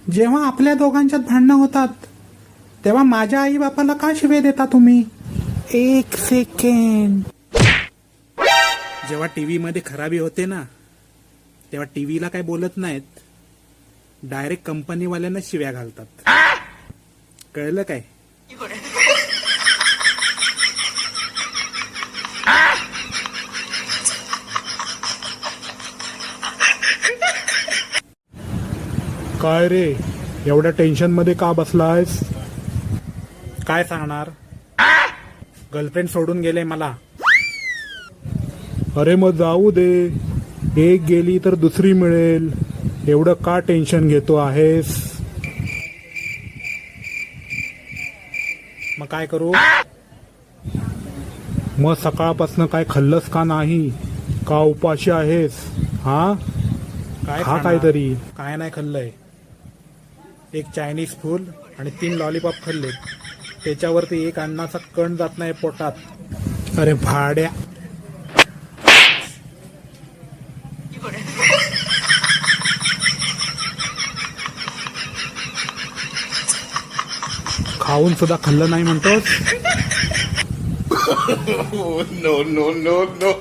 जेव्हा आपल्या दोघांच्यात भांडणं होतात तेव्हा माझ्या आई बापाला का शिवे देता तुम्ही? एक सेकंड. जेव्हा टीव्ही मध्ये खराबी होते ना तेव्हा टीव्हीला काय बोलत नाहीत, डायरेक्ट कंपनीवाल्यांना शिव्या घालतात. कळलं काय? काय रे, एवढ्या टेन्शन मध्ये का बसलायस? काय सांगणार, गर्लफ्रेंड सोडून गेले मला. अरे मग जाऊ दे, एक गेली तर दुसरी मिळेल, एवढं का टेन्शन घेतो आहेस? मग काय करू? मग सकाळपासून काय खाल्लंस का नाही? का उपाशी आहेस? हा, काय खा काहीतरी. काय नाही खाल्लंय, एक चायनीज फूल आणि 3 लॉलीपॉप खाल्ले, त्याच्यावरती एक अन्नाचा कण जात नाही पोटात. अरे भाड्या. खाऊन सुद्धा खाल्लं नाही म्हणतोस? No, no, no, no.